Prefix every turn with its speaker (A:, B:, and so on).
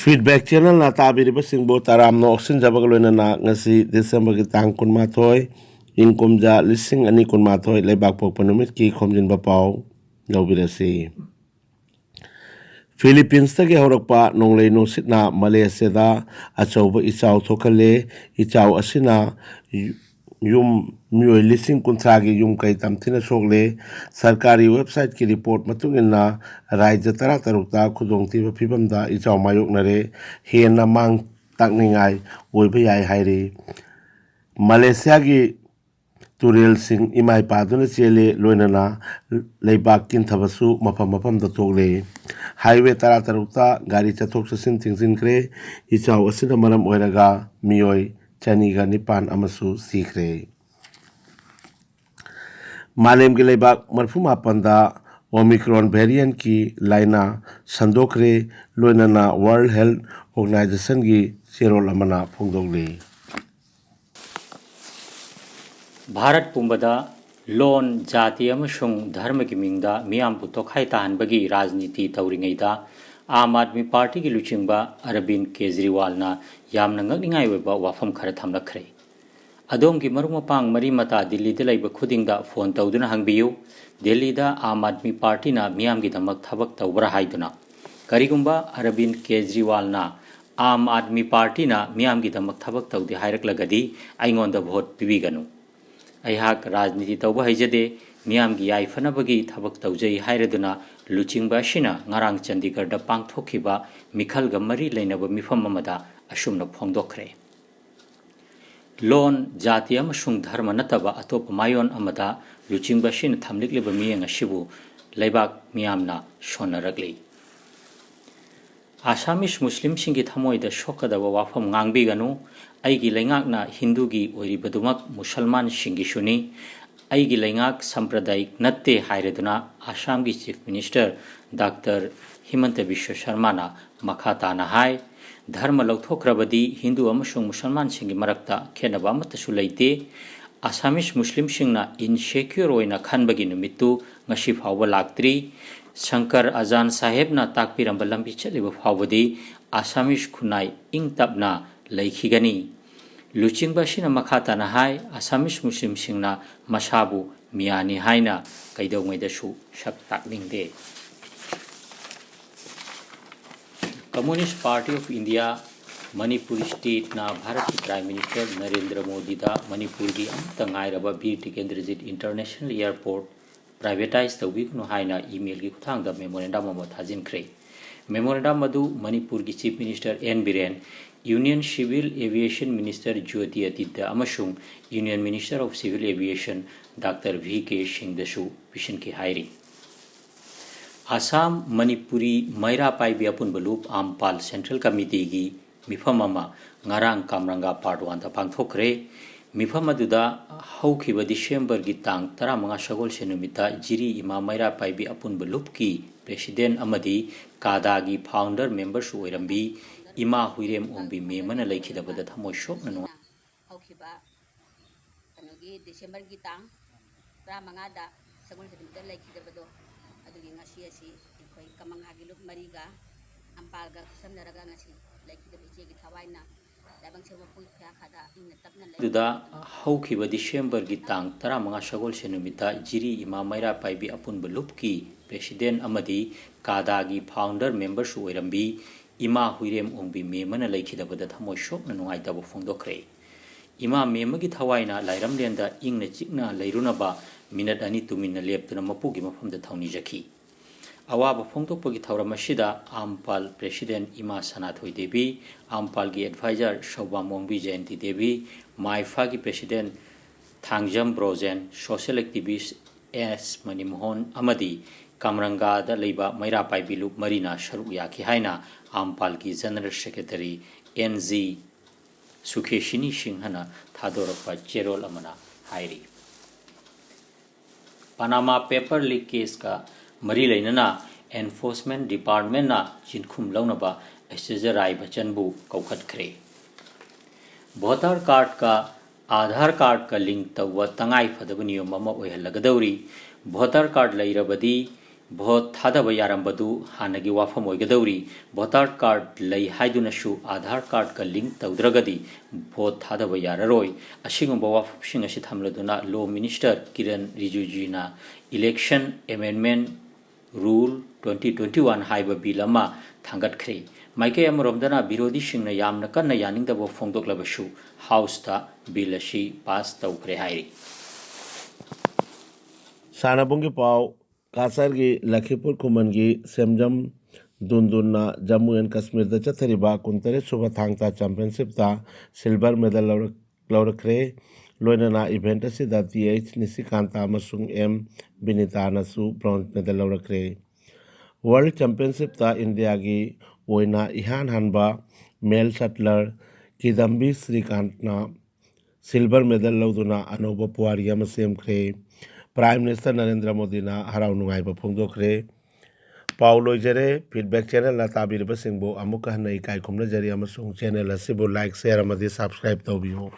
A: Feedback channel na tabiriba singbo taramno oxin jabagaloina na ngasi December ki tang kunmathoi inkumja lising ani kunmathoi lebak pokpa numit ki khomjinba pau lobirasi Philippines ta ke horakpa nonglei no sitna Malaysia da achauba ichau thokale ichau asina yum mioi lising kunthagi yum kai tamthina sokle sarkari website ki report matungina raija tara tarukta khudongti phibam da ichau mayok nare hena mang takningai oiba yai hairi Malaysia gi turel sing imai paduna chele loinana leibak kin thabasu mafam da togle highway tara tarukta gari chathok chasin thingsin kre ichau asina maram oiraga mioi chaniga nipan amasu sikre मालेम के लेबाक मरफुमा पंदा Omicron variant की लाइना संदोखरे लोइनाना world health organisation की चेरोल अमना फोंदोगले
B: Bharat पुंबदा loan जाति अमसुंग धर्म की मिंगदा मियाम पुतोखाई ताहनबगी राजनीति तौरिंगैदा आम आदमी पार्टी की लुचिंगबा अरविंद केजरीवाल ना यामना ngakningai oiba wafam khara thamlakhre अदोम की मरुम पांग मरी मता दिल्ली दे लाइब खुदिंगदा फोन तौदुना हंगबियु दिल्ली दा आम आदमी पार्टी ना मियाम की दमक थबक तौबरा हाइदुना करिगुंबा अरविंद केजरीवाल ना आम आदमी पार्टी ना मियाम की दमक थबक तौदे हाइरक लगदी आइंगोंदा वोट पिबिगनु अहाक राजनीति तौबा हैजदे मियाम की याइफनबगी थबक तौजै हाइरदुना लुचिंगबा शिना ngarang चंडीगढ़ दा पांगथोखिबा मिखलगा मरी लेनब मिफम अमदा असुमना फोंदोखरे लोन जाति अमसुंग धर्म नतबा अतोप मायोन अमदा लुचिंगबसिन थमलिकलिब मियंग असिबु लेबाक मियामना सोनरगली आसामिस मुस्लिम सिंगी थमोइदा शोकदब वाफम ngangbiganu aigi lengakna hindu gi oiribadumak musalman singi suni aigi lengak sampradayik natte haireduna Assam gi chief minister Dr. Himanta Biswa Sharma na makhata na hai धर्म लौथोख्रबदी हिंदू अमसुंग मुसलमान सिंगी मरक्ता खेनबा अमतसु लेते आसामिस मुस्लिम सिंगना इनसेक्योर ओइना खनबगी नुमित्तु ngasi फावबा लाक्त्री शंकर अजान साहेबना ताकपिरंबा लंबी चलिबा फावबदी Assamese खुनाई इंग तबना लैखिगनी लुचिंगबासिना मखाताना हाय Assamese मुस्लिम सिंगना मसाबु मियानी हायना कैदौंगैदसु शक ताकनिंगदे Communist Party of India Manipur state ना भारत की प्राइम मिनिस्टर नरेंद्र मोदी दा मणिपुर की अंतंगायरबा Veer Tikendrajit international airport privatise तौबीगनु हाइना ईमेल की खुथांगदा मेमोरेंडम अमा थाजिनख्रे मेमोरेंडम मधु मणिपुर की chief minister N Biren union civil aviation minister Jyotiraditya अमसुंग union minister of civil aviation doctor V K Singh दसु पिशन की हायरी आसाम मणिपुरी मैरा पाइबी अपुन बलूप आमपाल सेंट्रल कमिटी की मिफम अमा ngarang kamranga part 1 दा पांगथोखरे मिफम अदुदा हौखिबा दिसंबर की तांग 15 सगोल सेनुमिता जिरी इमा मैरा पाइबी अपुन बलूप की प्रेसिडेंट अमदी कादा की फाउंडर मेंबर सु ओइरंबी इमा हुइरेम ओंबी मेमन लैखिदबदा थमोय सोकननु
C: हौखिबा कनोगी दिसंबर की तांग 15 दा Sagol सेनुमिता लैखिदबदो अदुगी ngasi asi ikoi kamangagi lup mariga ampalga samnaraga ngasi laikidab ichegi thawaina labang sewa pui phya khada inna tapna
B: दुदा हौखिबा दिसंबर की तांग 15 सगोल सेनुमिता जिरी इमा मैरा पाइबी अपुन बलूप की प्रेसिडेंट अमदी कादा की फाउंडर मेंबर सु ओइरंबी इमा हुइरेम ओंबी मेमन लैखिदबदा थमोय सोकना नुंगाइतबो फोंदोखरे इमा मेमगी थवाइना लाइरमलेंदा इंगना चिकना लैरुनबा मिनट अनि तुमिना लेप्तुना मपुगी मफमदा थौनी जखी अवाब फोंदोकपगी थौरमसिदा आमपाल प्रेसिडेंट इमा सनाथोई देवी आमपाल की एडवाइजर शोभा मोंगबी जयंती देवी माइफा की president Thangjam ब्रोजेन social activist S Manimohan अमदी कामरंगादा लेबा मैरा पाइबी लुप मरीना शरुक याखी हाइना आमपाल की जनरल सेक्रेटरी एनजी सुखेशिनी सिंहना थादोरपा चेरोल अमना हाइरी पनामा पेपर लीक केस का मरी लेना एनफोर्समेंट डिपार्टमेंट ना चिनखुम लौनबा ऐश्वर्या राय बच्चन बु कौखटख्रे वोटर कार्ड का आधार कार्ड का लिंक तव तंगाई फदब नियम अमा ओइहलगदौरी वोटर कार्ड लैरबदी भोट थादबा यारंबदु हानगी वाफम ओइगदौरी भोटर कार्ड लई हाइदुनसु आधार कार्ड का लिंक तौद्रगदी भोट थादबा याररोय असिगुंबा वाफमसिंग असि थमलदुना लॉ मिनिस्टर किरण रिजिजुना इलेक्शन अमेंडमेंट रूल 2021 हाइबा बिल अमा थांगतख्रे माइके अमरोमदना विरोधी सिंगना यामना कन्ना यानिंगदबो फोंदोक्लबसु हाउस ता बिल असि पास तौख्रे हाइरी
A: सानाबुंगी पाव कासर की लखीपुर खुमन की सेमजम दुंदुन्ना जम्मू एंड कश्मीर द चथरिबा कुंतरे सुबह थांगता चैंपियनशिप ता सिल्वर मेडल लौरख्रे लोइनना इवेंट असिदा TH निशिकांता अमसुंग M बिनीता नसु ब्रॉन्ज मेडल लौरख्रे वर्ल्ड चैंपियनशिप ता इंडिया की ओइना इहान हनबा मेल शटलर किदम्बी श्रीकांतना सिल्वर मेडल लौदुना अनोबा पुआरी अमा सेमख्रे प्राइम मिनिस्टर नरेंद्र मोदी ना हराव नुंगाइबा फोंदोखरे पाउ लोइजरे फीडबैक चैनल ताबिरबसिंगबो अमुक हन्ना इकाई खुमनजरी अमसुंग चैनल असिबो लाइक शेयर अमदी सब्सक्राइब तौबियो।